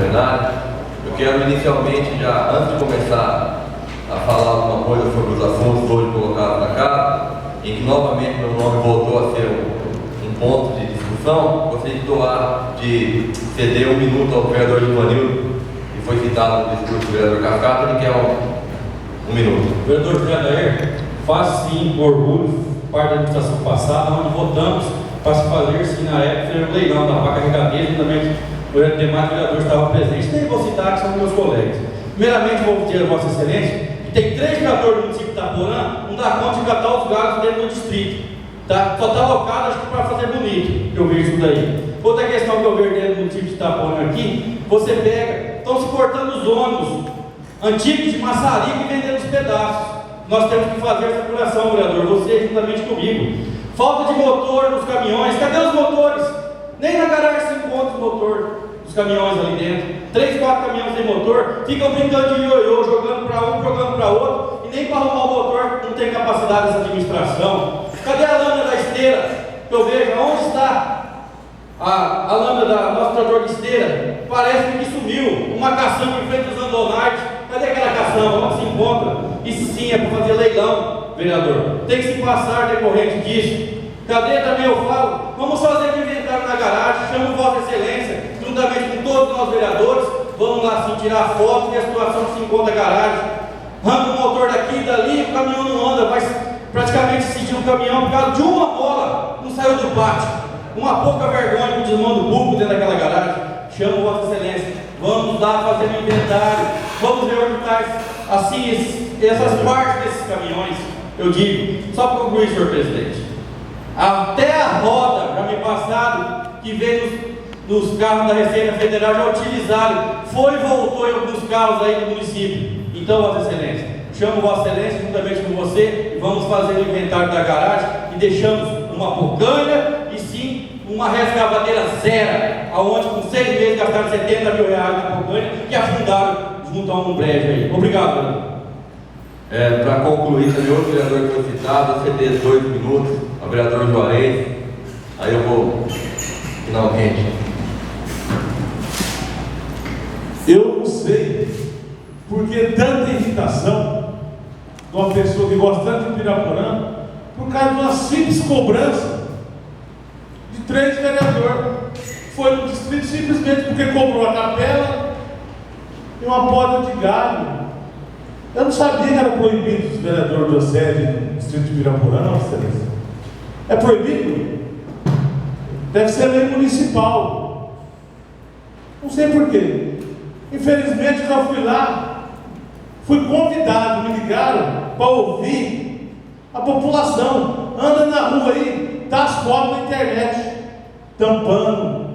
plenário. Eu quero inicialmente, já antes de começar a falar alguma coisa sobre os assuntos hoje colocados na casa, em que novamente meu nome voltou a ser um ponto de discussão, gostaria de ceder 1 minuto ao vereador Givanildo, que foi citado no discurso do vereador Cascata, ele quer um minuto. Vereador José Adair, faz sim com orgulho parte da administração passada, onde votamos para se fazer sim na época o leilão da vaca regadeira, também os demais vereadores estavam presentes, nem vou citar que são meus colegas. Primeiramente, vou pedir a Vossa Excelência que tem 3 vereadores do município de Itaporã, não dá conta de catar os galos dentro do distrito. Tá? Só está alocado, acho que para fazer bonito, que eu vejo isso daí. Outra questão que eu vejo dentro do município de Itaporã aqui, você pega, estão se cortando os ônibus antigos de maçarico e vendendo os pedaços. Nós temos que fazer essa apuração, vereador, você juntamente comigo. Falta de motor nos caminhões, cadê os motores? Nem na garagem se encontra o motor dos caminhões ali dentro. 3, 4 caminhões sem motor, ficam brincando de ioiô, jogando para um, jogando para outro, e nem para arrumar o motor não tem capacidade essa administração. Cadê a lâmina da esteira? Que eu vejo, onde está a lâmina da nosso trator de esteira? Parece que sumiu. Uma caçamba em frente aos Andonartes. Cadê aquela caçamba? Onde se encontra? Isso sim é para fazer leilão, vereador. Tem que se passar decorrente disso. Cadê também eu falo? Vamos fazer um inventário na garagem, chamo Vossa Excelência, juntamente com todos nós vereadores, vamos lá sim tirar foto e a situação que se encontra na garagem. Arranca o motor daqui e dali, o caminhão não anda, vai praticamente sentir um caminhão por causa de uma bola, não saiu do pátio. Uma pouca vergonha com o desmando público dentro daquela garagem. Chamo Vossa Excelência, vamos lá fazer um inventário, vamos ver onde está assim, essas partes desses caminhões. Eu digo, só para concluir, senhor presidente, até a roda, já me passado, que veio nos carros da Receita Federal, já utilizaram, foi e voltou em alguns carros aí do município. Então, Vossa Excelência, chamo Vossa Excelência juntamente com você e vamos fazer o inventário da garagem e deixamos uma porcanga e sim uma rescavadeira zero, aonde com 6 meses gastaram 70 mil reais na porcanga e afundaram junto a um brejo aí. Obrigado, vereador. Para concluir, também outro vereador que foi citado, eu ceder 2 minutos ao vereador Juarez, aí eu vou finalmente. Eu não sei por que tanta irritação de uma pessoa que gosta tanto de Pirapora por causa de uma simples cobrança de 3 vereadores. Foi no distrito simplesmente porque cobrou a capela e uma poda de galho. Eu não sabia que era proibido os vereadores da sede no distrito de Pirapora, não, excelência. É proibido? Deve ser lei municipal. Não sei porquê. Infelizmente eu já fui lá, fui convidado, me ligaram para ouvir a população. Anda na rua aí, dá as fotos na internet, tampando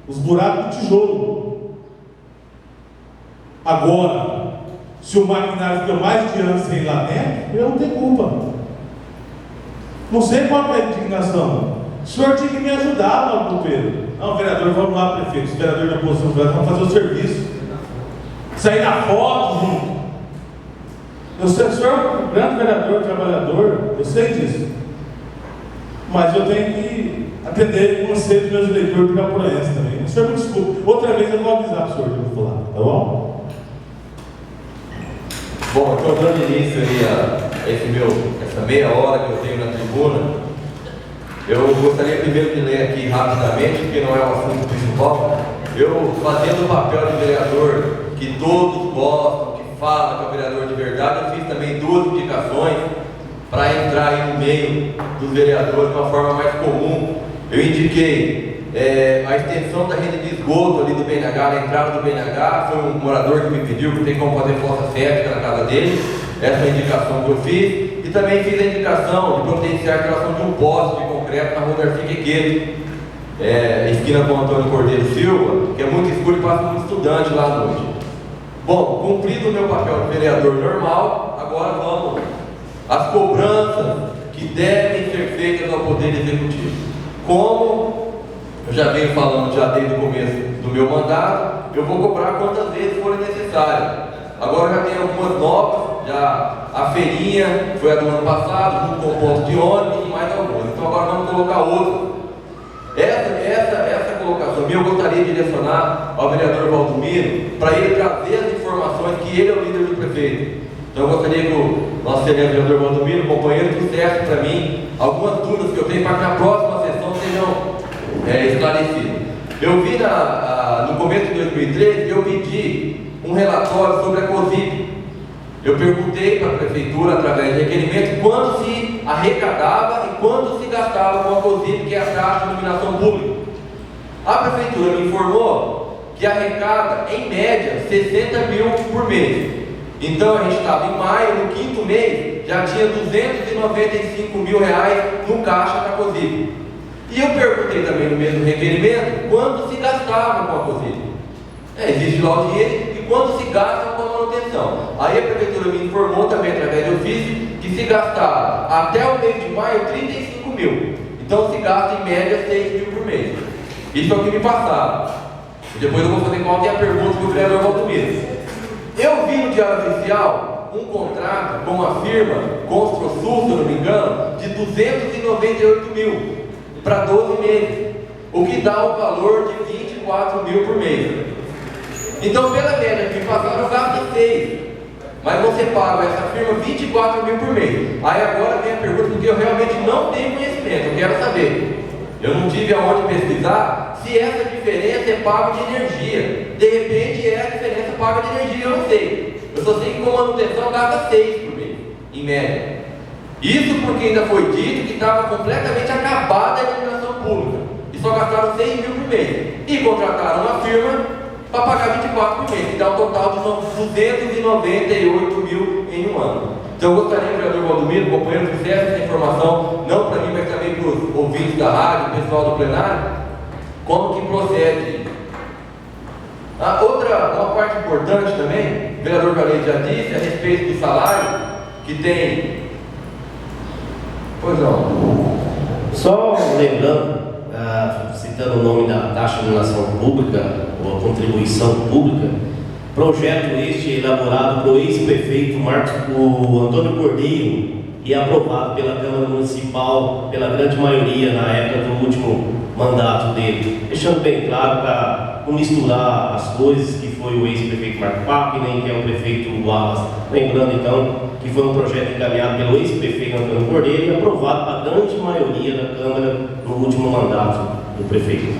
os buracos de tijolo. Agora, se o maquinário fica mais de ano sem ir lá dentro, eu não tenho culpa. Não sei qual é a indignação. O senhor tinha que me ajudar, Paulo Pedro. Não, vereador, vamos lá, prefeito. Os vereadores da oposição, vamos fazer o serviço. Sair na foto junto. Eu sei, o senhor é um grande vereador, trabalhador, eu sei disso. Mas eu tenho que atender o conselho dos meus eleitores piraporenses também. O senhor me desculpe. Outra vez eu vou avisar para o senhor que eu vou falar, tá bom? Bom, estou dando início aí a essa meia hora que eu tenho na tribuna. Eu gostaria primeiro de ler aqui rapidamente, porque não é o assunto principal. Eu, fazendo o papel de vereador que todos gostam, que fala que é o vereador de verdade, eu fiz também 2 indicações para entrar aí no meio dos vereadores de uma forma mais comum. Eu indiquei a extensão da rede de esgoto ali do BNH, na entrada do BNH, foi um morador que me pediu que tem como fazer fossa séptica na casa dele, essa é a indicação que eu fiz, e também fiz a indicação de providenciar a criação de um poste de concreto na rua Darcy Quequeiro, esquina com Antônio Cordeiro Silva, que é muito escuro e passa muito estudante lá à noite. Bom, cumprido o meu papel de vereador normal, agora vamos às cobranças que devem ser feitas ao Poder Executivo. Como eu já venho falando já desde o começo do meu mandato, eu vou cobrar quantas vezes forem necessárias. Agora já tem algumas novas, já a feirinha foi a do ano passado, junto com o ponto de ônibus e mais algumas. Então agora vamos colocar outras. Essa colocação minha, eu gostaria de direcionar ao vereador Valdomiro para ele trazer as informações que ele é o líder do prefeito. Então eu gostaria que o nosso vereador Valdomiro, companheiro, trouxesse para mim algumas dúvidas que eu tenho para que na próxima sessão sejam esclarecidas. Eu vi no começo de 2013, eu pedi um relatório sobre a COSIP. Eu perguntei para a prefeitura, através de requerimento, quanto se arrecadava e quanto se gastava com a COSIP, que é a taxa de iluminação pública. A prefeitura me informou que arrecada, em média, 60 mil por mês. Então a gente estava em maio, no quinto mês, já tinha 295 mil reais no caixa da COSIP. E eu perguntei também no mesmo requerimento quanto se gastava com a COSIP. Existe lá o dinheiro e quanto se gasta com a manutenção. Aí a prefeitura me informou também através de ofício que se gastava até o mês de maio 35 mil. Então se gasta em média 6 mil por mês. Isso é o que me passaram. E depois eu vou fazer qual que é a pergunta do vereador Valdomiro. Eu vi no Diário Oficial um contrato com a firma Construsul, se eu não me engano, de 298 mil para 12 meses, o que dá um valor de 24 mil por mês. Então, pela média que me passaram, eu gasto 6. Mas você paga essa firma 24 mil por mês. Aí agora vem a pergunta, porque eu realmente não tenho conhecimento, eu quero saber. Eu não tive aonde pesquisar se essa diferença é paga de energia. De repente é a diferença paga de energia, eu não sei. Eu só sei que com manutenção gasta 6 por mês, em média. Isso porque ainda foi dito que estava completamente acabada a iluminação pública. E só gastaram 6 mil por mês. E contrataram uma firma para pagar 24 por mês, que dá um total de 298 mil em um ano. Então eu gostaria, vereador Valdomiro, companheiro, que fizesse essa informação, não para mim, mas também para os ouvintes da rádio, o pessoal do plenário, como que procede. Uma parte importante também, o vereador Valente já disse, a respeito do salário, que tem... Pois não. Só lembrando, citando o nome da taxa de iluminação pública, ou a contribuição pública, projeto este elaborado pelo ex-prefeito o Antônio Cordeiro e aprovado pela Câmara Municipal, pela grande maioria na época do último mandato dele, deixando bem claro para não misturar as coisas, que foi o ex-prefeito Marco Papi, nem que é o prefeito Wallace. Lembrando então que foi um projeto encaminhado pelo ex-prefeito Antônio Cordeiro e aprovado pela grande maioria da Câmara no último mandato do prefeito.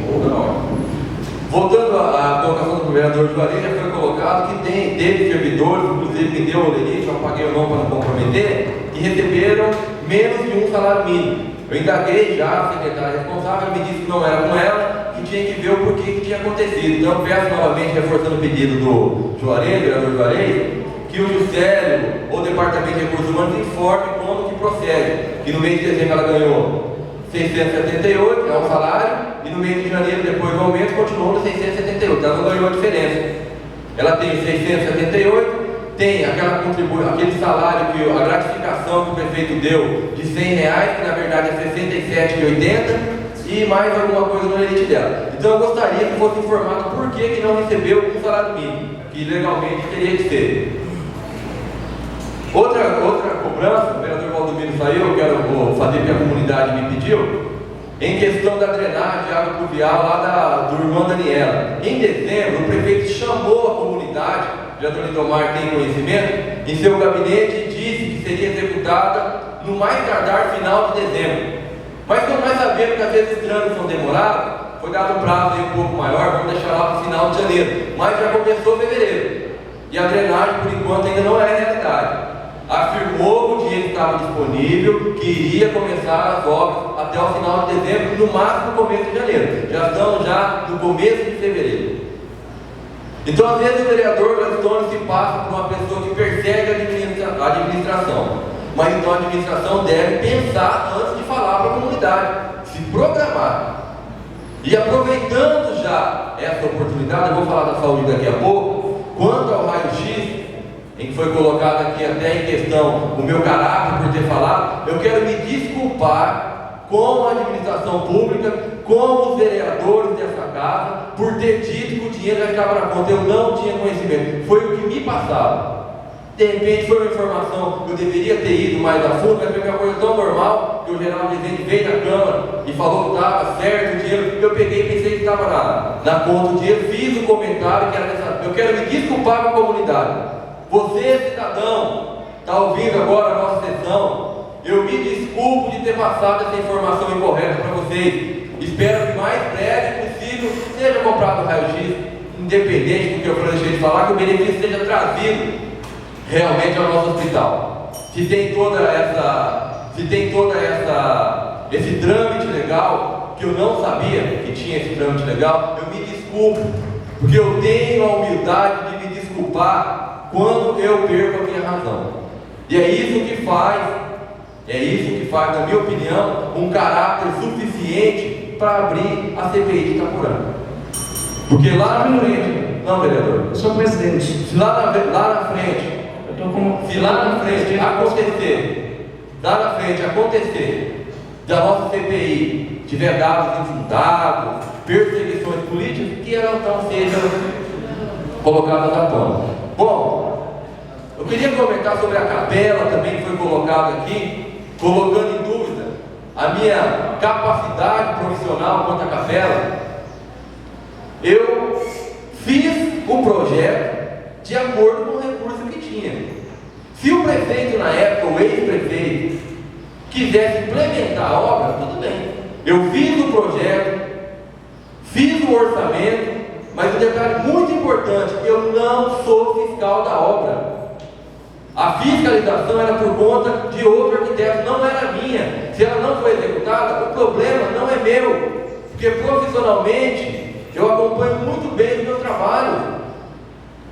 Voltando à colocação do vereador Juarez, já foi colocado que teve servidores, inclusive me deu o limite, eu apaguei o nome para não comprometer, que receberam menos de um salário mínimo. Eu indaguei já a secretária responsável, me disse que não era com ela, que tinha que ver o porquê que tinha acontecido. Então eu peço novamente, reforçando o pedido do Juarez, vereador Juarez, que o Juscelio ou o Departamento de Recursos Humanos informe como que procede. Que no mês de dezembro ela ganhou 678, é um salário, e no mês de janeiro, depois do aumento, continuou no 678, ela não ganhou a diferença. Ela tem 678, tem aquele salário, a gratificação que o prefeito deu de R$100, que na verdade é R$67,80, e mais alguma coisa no limite dela. Então eu gostaria que fosse informado por que não recebeu um salário mínimo, que legalmente teria que ser. Outra cobrança, o vereador Valdomiro saiu, vou fazer que a comunidade me pediu, em questão da drenagem de água pluvial lá do irmão Daniela. Em dezembro, o prefeito chamou a comunidade, o vereador Lindomar tem conhecimento, em seu gabinete e disse que seria executada no mais tardar final de dezembro. Mas como nós sabemos que às vezes os trâmites são demorados, foi dado um prazo aí um pouco maior, vamos deixar lá para o final de janeiro. Mas já começou fevereiro. E a drenagem, por enquanto, ainda não é realidade. Afirmou que o dinheiro estava disponível, que iria começar as obras até o final de dezembro, no máximo no começo de janeiro. Já estamos no começo de fevereiro. Então, às vezes, o vereador Gladstone se passa por uma pessoa que persegue a administração. Mas então a administração deve pensar antes de falar para a comunidade, se programar. E aproveitando já essa oportunidade, eu vou falar da saúde daqui a pouco, quanto ao raio-x, em que foi colocado aqui até em questão o meu caráter por ter falado, eu quero me desculpar com a administração pública, com os vereadores dessa casa, por ter dito que o dinheiro já estava na conta. Eu não tinha conhecimento, foi o que me passaram. De repente foi uma informação que eu deveria ter ido mais a fundo, mas foi uma coisa tão normal que o general Rezende veio na Câmara e falou que estava certo o dinheiro. Eu peguei e pensei que estava na conta do dinheiro, fiz um comentário que era dessa. Eu quero me desculpar com a comunidade. Você, cidadão, está ouvindo agora a nossa sessão. Eu me desculpo de ter passado essa informação incorreta para vocês. Espero que mais breve possível seja comprado o raio-x, independente do que eu deixei de falar, que o benefício seja trazido realmente ao nosso hospital. Se tem esse trâmite legal, que eu não sabia que tinha esse trâmite legal, eu me desculpo, porque eu tenho a humildade de me desculpar quando eu perco a minha razão. E é isso que faz, na minha opinião, um caráter suficiente para abrir a CPI de Itaporã. Porque lá na frente, não, vereador, Senhor presidente, se lá na frente acontecer da nossa CPI tiver dados infundados, perseguições políticas, que elas não sejam colocadas à tona. Bom, eu queria comentar sobre a capela também, que foi colocada aqui, colocando em dúvida a minha capacidade profissional quanto à capela. Eu fiz o projeto de acordo com o recurso que tinha. Se o prefeito na época, o ex-prefeito, quisesse implementar a obra, tudo bem. Eu fiz o projeto, fiz o orçamento, mas um detalhe muito importante, eu não sou fiscal da obra. A fiscalização era por conta de outro arquiteto, não era minha. Se ela não foi executada, o problema não é meu, porque profissionalmente eu acompanho muito bem o meu trabalho.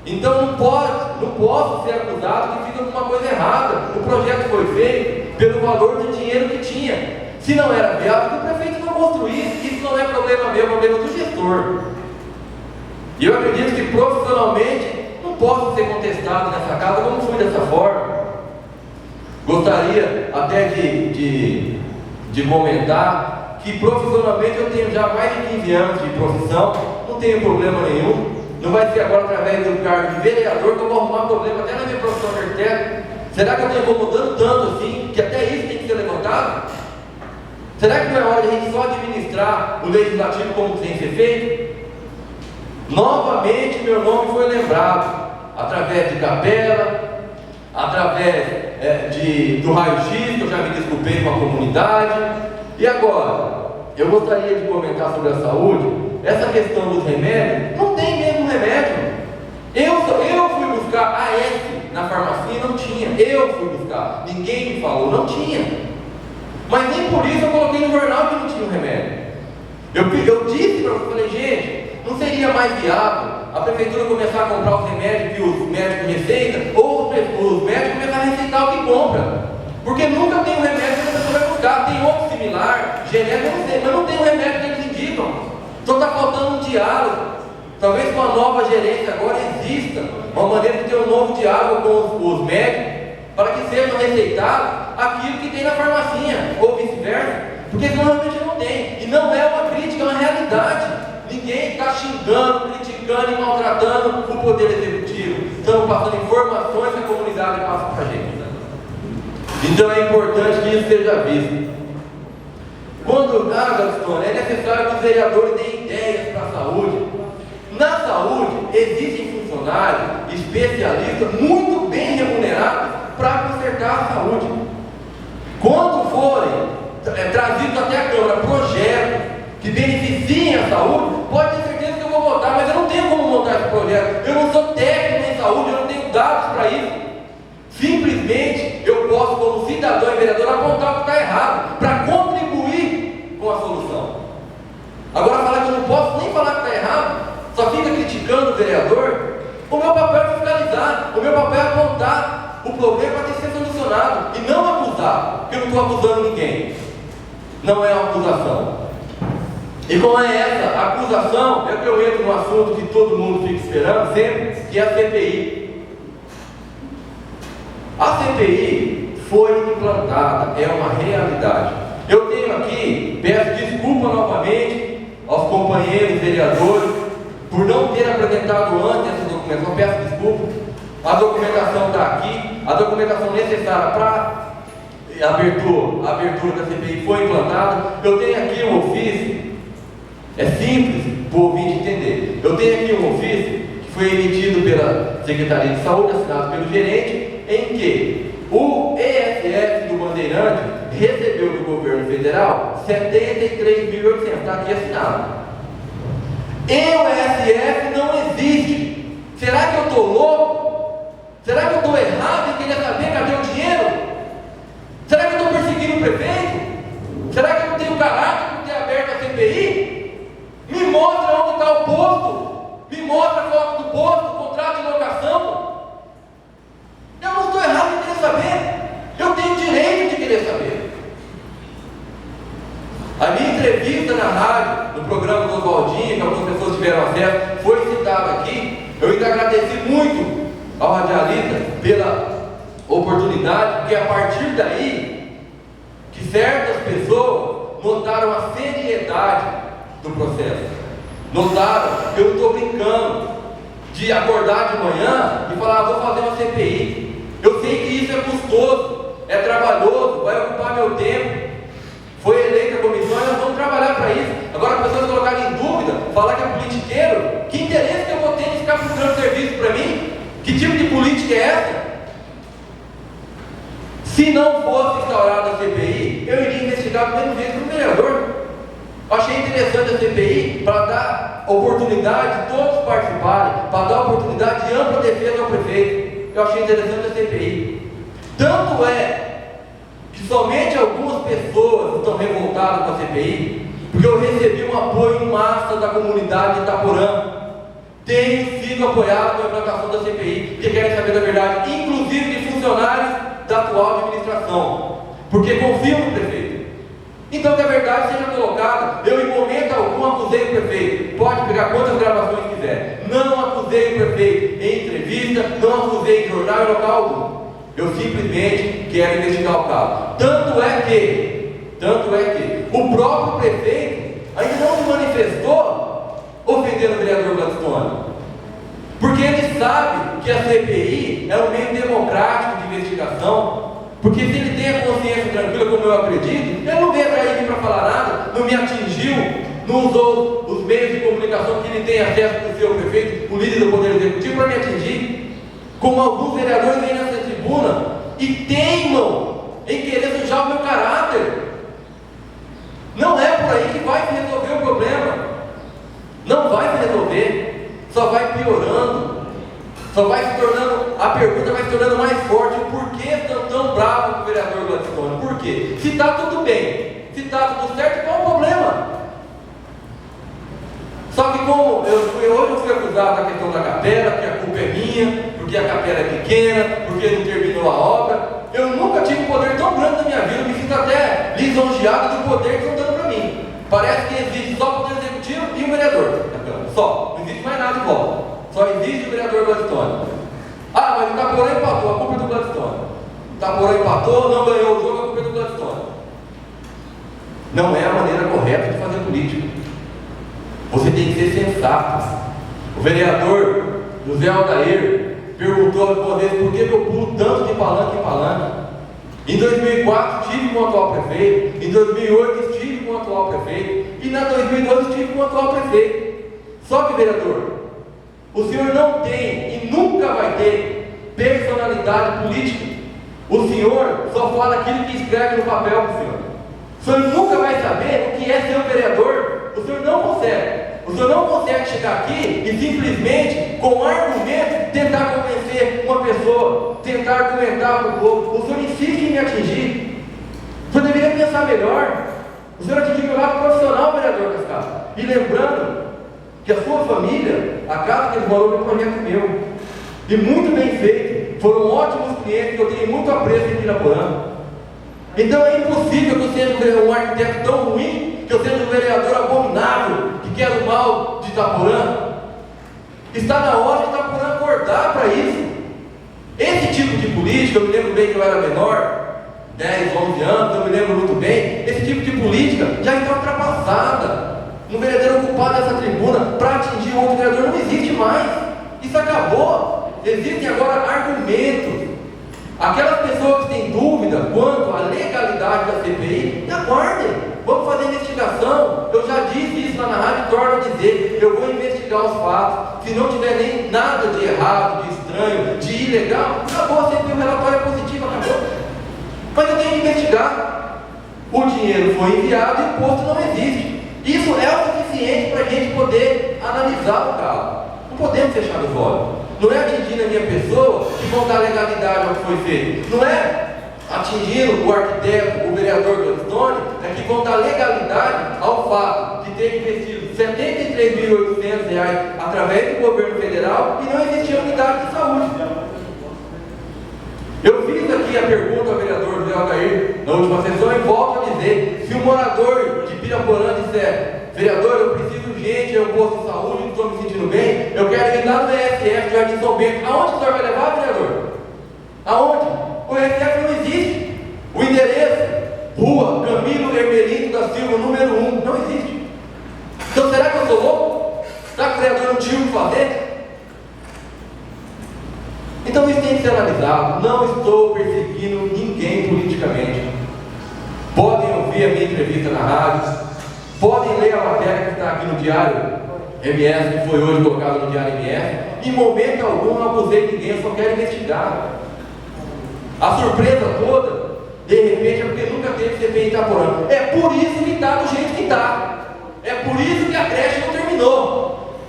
Então não posso ser acusado que fiz alguma coisa errada. O projeto foi feito pelo valor do dinheiro que tinha. Se não era viável, que o prefeito não construísse. Isso não é problema meu, é problema do gestor. E eu acredito que profissionalmente não posso ser contestado nessa casa como fui dessa forma. Gostaria até de comentar que profissionalmente eu tenho já mais de 15 anos de profissão, não tenho problema nenhum. Não vai ser agora através do cargo de vereador que eu vou arrumar problema até na minha profissão de arquiteto. Será que eu estou incomodando tanto assim, que até isso tem que ser levantado? Será que não é hora de a gente só administrar o legislativo como tem que ser feito? Novamente meu nome foi lembrado, através de capela, através do raio-x, que eu já me desculpei com a comunidade. E agora, eu gostaria de comentar sobre a saúde. Essa questão dos remédios, não tem mesmo remédio. Eu fui buscar AS na farmácia, não tinha. Eu fui buscar, ninguém me falou, não tinha. Mas nem por isso eu coloquei no jornal que não tinha um remédio. Eu disse para você, falei, gente, não seria mais viável a prefeitura começar a comprar os remédios que os médicos receitam, ou os médicos começar a receitar o que compra? Porque nunca tem um remédio que a pessoa vai buscar. Tem outro similar, genérico, eu não sei, mas não tem um remédio que eles indicam. Só está faltando um diálogo. Talvez com a nova gerência agora exista uma maneira de ter um novo diálogo com os médicos, para que seja receitado aquilo que tem na farmacinha, ou vice-versa, porque senão realmente não tem. E não é uma crítica, é uma realidade. Ninguém está xingando, criticando e maltratando o poder executivo. Estamos passando informações que a comunidade passa para a gente. Então é importante que isso seja visto. Quando, Gastone, é necessário que os vereadores deem ideias para a saúde. Na saúde, existem funcionários, especialistas, muito bem remunerados para consertar a saúde. Quando forem trazidos até a Câmara projetos que beneficiem a saúde, pode ter certeza que eu vou votar, mas eu não tenho como montar esse projeto. Eu não sou técnico em saúde, eu não tenho dados para isso. Simplesmente eu posso, como cidadão e vereador, apontar o que está errado, para contribuir com a solução. Agora, falar que eu não posso nem falar que está errado, só fica criticando o vereador. O meu papel é fiscalizar, o meu papel é apontar o problema para ter que ser solucionado, e não acusar, porque eu não estou acusando ninguém. Não é uma acusação. E como é essa acusação, é que eu entro no assunto que todo mundo fica esperando sempre, que é a CPI. A CPI foi implantada, é uma realidade. Eu tenho aqui, peço desculpa novamente aos companheiros vereadores por não ter apresentado antes essa documentação, peço desculpa. a documentação está aqui, a documentação necessária para a abertura da CPI foi implantada. Eu tenho aqui um ofício, é simples para o ouvinte entender. Eu tenho aqui um ofício que foi emitido pela Secretaria de Saúde, assinado pelo gerente, em que o ESF do Bandeirante recebeu do governo federal 73.800, está aqui assinado. E o ESF não existe. Será que eu estou louco? Será que eu estou errado em querer saber cadê o dinheiro? Será que eu estou perseguindo o prefeito? Será que eu não tenho caráter de ter aberto a CPI? Me mostra onde está o posto. Me mostra a foto do posto, o contrato de locação. Eu não estou errado em querer saber. Eu tenho direito de querer saber. A minha entrevista na rádio, no programa do Oswaldinho, que algumas pessoas tiveram acesso, foi citada aqui. Eu ainda agradeci muito ao radialista pela oportunidade, porque a partir daí que certas pessoas notaram a seriedade do processo, notaram que eu não estou brincando de acordar de manhã e falar, vou fazer uma CPI. Eu sei que isso é custoso, é trabalhoso, vai ocupar meu tempo. Foi eleita a comissão e nós vamos trabalhar para isso. Agora, as pessoas colocarem em dúvida, falar que é politiqueiro, que interesse que eu vou ter de ficar procurando serviço para mim? Que tipo de política é essa? Se não fosse instaurada a CPI, eu iria investigar do mesmo jeito que o vereador. Achei interessante a CPI para dar oportunidade de todos participarem, para dar oportunidade de ampla defesa ao prefeito. Eu achei interessante a CPI. Tanto é que somente algumas pessoas estão revoltadas com a CPI, porque eu recebi um apoio em massa da comunidade de Itaporã. Tenho sido apoiado com a implantação da CPI, porque querem saber da verdade, inclusive de funcionários da atual administração, porque confiam no prefeito. Então que a verdade seja colocada. Eu em momento algum acusei o prefeito, pode pegar quantas gravações quiser, não acusei o prefeito em entrevista, não acusei em jornal em local algum. Eu simplesmente quero investigar o caso. Tanto é que o próprio prefeito ainda não se manifestou ofendendo o vereador Gladstone, porque ele sabe que a CPI é um meio democrático de investigação. Porque se ele tem a consciência tranquila, como eu acredito, ele não veio atrás de mim para falar nada, não me atingiu, não usou os meios de comunicação que ele tem acesso para o seu prefeito, o líder do Poder Executivo, para me atingir. Como alguns vereadores vêm nessa tribuna e teimam em querer sujar o meu caráter. Não é por aí que vai se resolver o problema. Não vai se resolver, só vai piorando. Só vai se tornando, a pergunta vai se tornando mais forte. Por que estão tão bravos com o vereador Gladstone? Por quê? Se está tudo bem, se está tudo certo, qual o problema? Só que como hoje eu fui acusado da questão da capela, que a culpa é minha, porque a capela é pequena, porque não terminou a obra. Eu nunca tive um poder tão grande na minha vida, eu me sinto até lisonjeado do poder que estão dando para mim. Parece que existe só o Poder Executivo e o vereador na Câmara, só, não existe mais nada em volta. Só existe o vereador Gladstone. Ah, mas o Itaporã empatou, a culpa é do Gladstone. O Itaporã empatou, não ganhou o jogo, a culpa é do Gladstone. Não é a maneira correta de fazer política. Você tem que ser sensato. O vereador José Aldair perguntou algumas vezes por que eu pulo tanto de palanque em palanque. Em 2004 estive com o atual prefeito, em 2008 estive com o atual prefeito, e na 2012 estive com o atual prefeito. Só que, vereador, o senhor não tem e nunca vai ter personalidade política. O senhor só fala aquilo que escreve no papel para o senhor. O senhor nunca vai saber o que é ser um vereador. O senhor não consegue. O senhor não consegue chegar aqui e simplesmente, com argumento, tentar convencer uma pessoa, tentar argumentar para o povo. O senhor insiste em me atingir. O senhor deveria pensar melhor. O senhor atingiu meu lado profissional, vereador Cascado. E lembrando que a sua família, a casa que eles moram, é um projeto meu. E muito bem feito. Foram ótimos clientes que eu tenho muito apreço em Piraporã. Então é impossível que eu seja um arquiteto tão ruim, que eu seja um vereador abominável, que quer o mal de Itaporã. Está na hora de Itaporã acordar para isso. Esse tipo de política, eu me lembro bem que eu era menor, 10, 11 anos, eu me lembro muito bem, esse tipo de política já está ultrapassada. Um vereador ocupado nessa tribuna para atingir outro vereador não existe mais. Isso acabou. existem agora argumentos. Aquelas pessoas que têm dúvida quanto à legalidade da CPI, aguardem, vamos fazer investigação. Eu já disse isso lá na rádio e torno a dizer, eu vou investigar os fatos. Se não tiver nem nada de errado, de estranho, de ilegal, acabou, a CPI, o relatório é positivo, acabou. Mas eu tenho que investigar. O dinheiro foi enviado e o posto não existe. Isso é o suficiente para a gente poder analisar o caso. Não podemos fechar os olhos. Não é atingindo a minha pessoa que vão dar legalidade ao que foi feito. Não é atingindo o arquiteto, o vereador Gladstone, é que vão dar legalidade ao fato de ter investido R$ 73.800 através do governo federal e não existia unidade de saúde. Eu fiz aqui a pergunta ao vereador José Aldair na última sessão e volto a dizer: se o morador de Piraporã disser, vereador, eu preciso urgente, eu posto de saúde, não estou me sentindo bem, eu quero ir lá no ESF de Jardim São Bento, aonde o senhor vai levar, vereador? Aonde? O ESF não existe. O endereço, Rua Camilo Hermelino da Silva, número 1, não existe. Então será que eu sou louco? Será que o vereador não tinha o que fazer? Então isso tem que ser analisado. Não estou perseguindo ninguém politicamente. Podem ouvir a minha entrevista na rádio, podem ler a matéria que está aqui no Diário MS, que foi hoje colocada no Diário MS. Em momento algum não abusei ninguém, eu só quero investigar. A surpresa toda, de repente, é porque nunca teve CPI em Itaporã. É por isso que está do jeito que está. É por isso que a creche não terminou.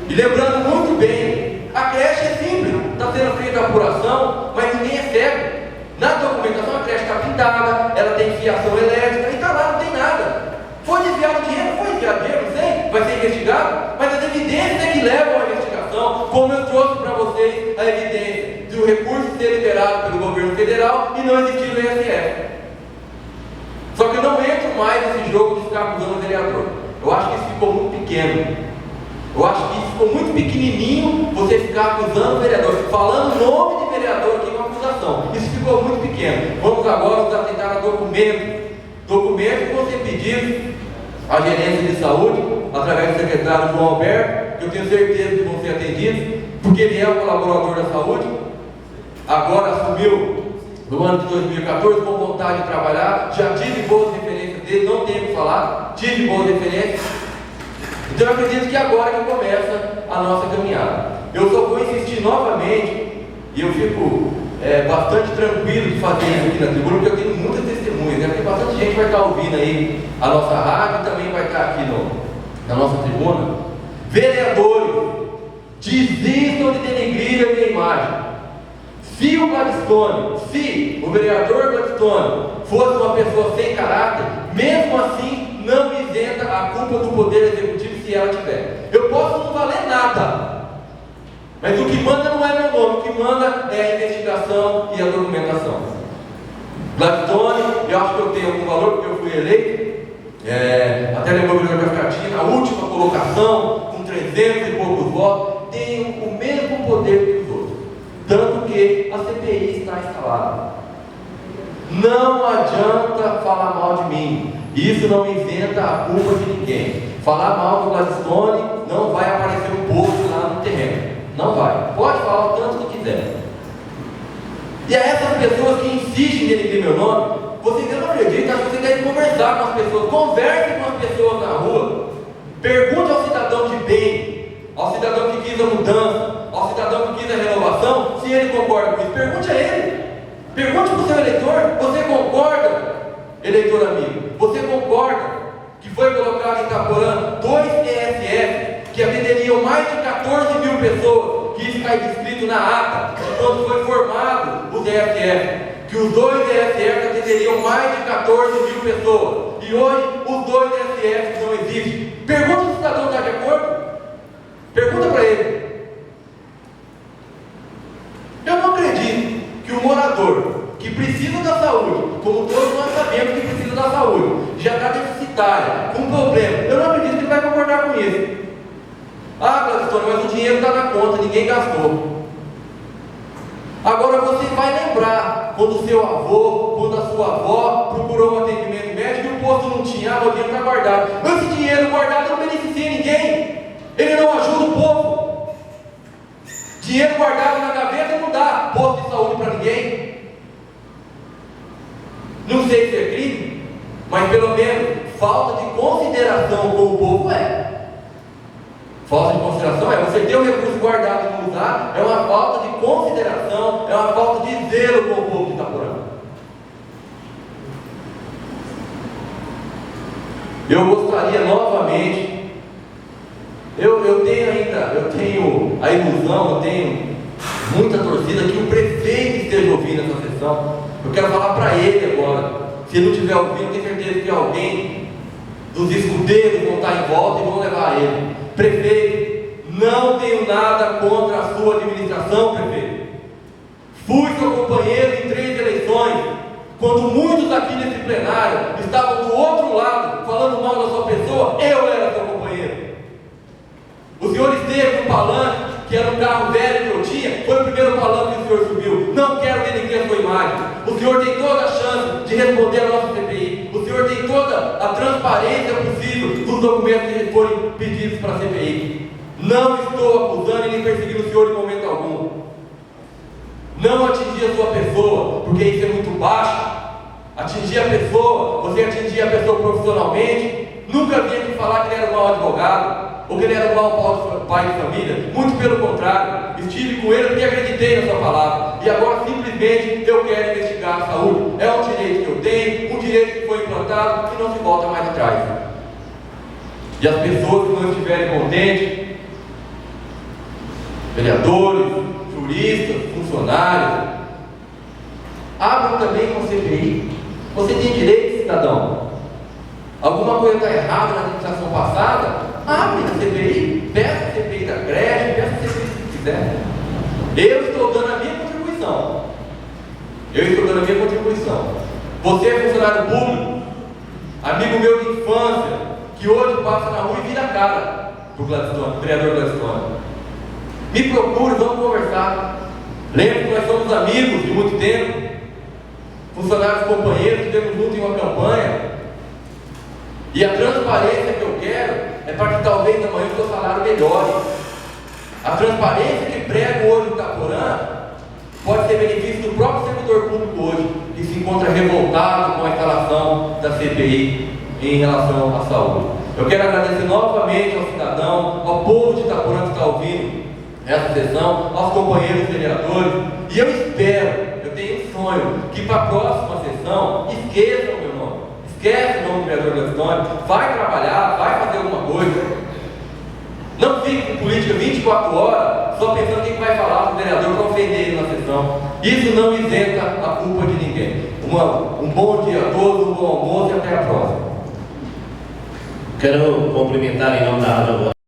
E lembrando muito bem, a creche é simples, está sendo feita a apuração, mas ninguém é cego. Na documentação a creche está pintada, ela tem fiação elétrica, e está lá, não tem nada. Foi desviado dinheiro, foi desviado dinheiro, não sei, vai ser investigado, mas as evidências é que levam à investigação, como eu trouxe para vocês a evidência do recurso ser liberado pelo governo federal e não existir no ISF. Só que eu não entro mais nesse jogo de ficar acusando o vereador. Eu acho que isso ficou muito pequeno. Eu acho que isso ficou muito pequenininho, você ficar acusando o vereador, falando o nome de vereador aqui com acusação. Isso ficou muito pequeno. Vamos agora nos atentar a documentos. Documentos que vão ser pedidos à gerência de saúde, através do secretário João Alberto, que eu tenho certeza que vão ser atendidos, porque ele é o colaborador da saúde, agora assumiu no ano de 2014 com vontade de trabalhar, já tive boas referências dele, não tenho o que falar, tive boas referências. Então eu acredito que agora que começa a nossa caminhada. Eu só vou insistir novamente, e eu fico bastante tranquilo de fazer isso aqui na tribuna, porque eu tenho muitas testemunhas, né? Porque bastante gente vai estar ouvindo aí a nossa rádio e também vai estar aqui na nossa tribuna. Vereadores, desistam de denegrir a minha imagem. Se o Gladstone, se o vereador Gladstone fosse uma pessoa sem caráter, mesmo assim não isenta a culpa do Poder Executivo se ela tiver. Eu posso não valer nada, mas o que manda não é meu nome, o que manda é a investigação e a documentação. Gladstone, eu acho que eu tenho algum valor porque eu fui eleito, até lembrou o vereador Cascatinha, na última colocação, com 300 e poucos votos, tenho o mesmo poder que os outros. Tanto que a CPI está instalada. Não adianta falar mal de mim. Isso não isenta a culpa de ninguém. Falar mal do Gladstone não vai aparecer um posto lá no terreno. Não vai. Pode falar o tanto que quiser. E a essas pessoas que insistem em denegrir meu nome, vocês não acreditam, acho que vocês devem conversar com as pessoas. Conversem com as pessoas na rua. Pergunte ao cidadão de bem, ao cidadão que quis a mudança, ao cidadão que quis a renovação, se ele concorda com isso. Pergunte a ele. Pergunte para o seu eleitor: você concorda, eleitor amigo? Você concorda que foi colocado em Itaporã 2 ESF que atenderiam mais de 14 mil pessoas, que isso está descrito na ata de quando foi formado os ESF, que os 2 ESF atenderiam mais de 14 mil pessoas, e hoje os 2 ESF não existem? Pergunta se o cidadão está de acordo. Pergunta para ele. Eu não acredito que o morador que precisa da saúde, como todos nós sabemos que precisa da saúde, já está deficitário, com problema, eu não acredito que ele vai concordar com isso. Ah, Gladstone, mas o dinheiro está na conta, ninguém gastou. Agora você vai lembrar quando o seu avô, quando a sua avó procurou um atendimento médico e o posto não tinha, o dinheiro está guardado. Mas esse dinheiro guardado não beneficia ninguém, ele não ajuda o povo. Dinheiro guardado na gaveta não dá posto de saúde para ninguém. Não sei se é crime, mas pelo menos falta de consideração com o povo é. Falta de consideração é você ter o recurso guardado e não usar, é uma falta de consideração, é uma falta de zelo com o povo de Itaporã. Eu gostaria novamente, eu tenho a ilusão, eu tenho muita torcida que o prefeito esteja ouvindo essa sessão. Eu quero falar para ele agora. Se ele não estiver ouvindo, tenho certeza que alguém dos escudeiros vão estar em volta e vão levar ele. Prefeito, não tenho nada contra a sua administração, prefeito. Fui seu companheiro em 3 eleições, quando muitos aqui nesse plenário estavam do outro lado, falando mal da sua pessoa, eu era seu companheiro. O senhor esteve no palanque, que era um carro velho que eu tinha, foi o primeiro palanque que o senhor subiu. Não quero denegrir a sua imagem. O senhor tem toda a chance de responder a nossa CPI. O senhor tem toda a transparência possível dos documentos que forem pedidos para a CPI. Não estou acusando e nem perseguindo o senhor em momento algum. Não atingir a sua pessoa, porque isso é muito baixo. Atingir a pessoa, você atingir a pessoa profissionalmente. Nunca vi aqui falar que ele era um mau advogado, ou que ele era um mau pai de família. Muito pelo contrário, estive com ele porque acreditei na sua palavra. E agora simplesmente eu quero investigar a saúde. É um direito que eu tenho, um direito que foi implantado e não se volta mais atrás. E as pessoas que não estiverem contentes, vereadores, juristas, funcionários, abram também com a CPI. Você tem direito, cidadão. Alguma coisa está errada na administração passada? Abre a CPI, peça a CPI da creche, peça a CPI se quiser. Eu estou dando a minha contribuição. Você é funcionário público, amigo meu de infância, que hoje passa na rua e vira a cara para o Gladstone, vereador Gladstone. Me procure, vamos conversar. Lembra que nós somos amigos de muito tempo, funcionários companheiros, estivemos juntos em uma campanha. E a transparência que eu quero é para que talvez amanhã o seu salário melhore. A transparência que prego hoje em Itaporã pode ser benefício do próprio servidor público hoje, que se encontra revoltado com a instalação da CPI em relação à saúde. Eu quero agradecer novamente ao cidadão, ao povo de Itaporã que está ouvindo essa sessão, aos companheiros vereadores, e eu espero, eu tenho um sonho, que para a próxima sessão esqueçam o meu nome. Esquece o nome do vereador Gladstone, vai trabalhar, vai fazer alguma coisa. Não fique com política 24 horas só pensando o que vai falar para o vereador para ofender ele na sessão. Isso não isenta a culpa de ninguém. Um bom dia a todos, um bom almoço e até a próxima. Quero cumprimentar em nome da Rádio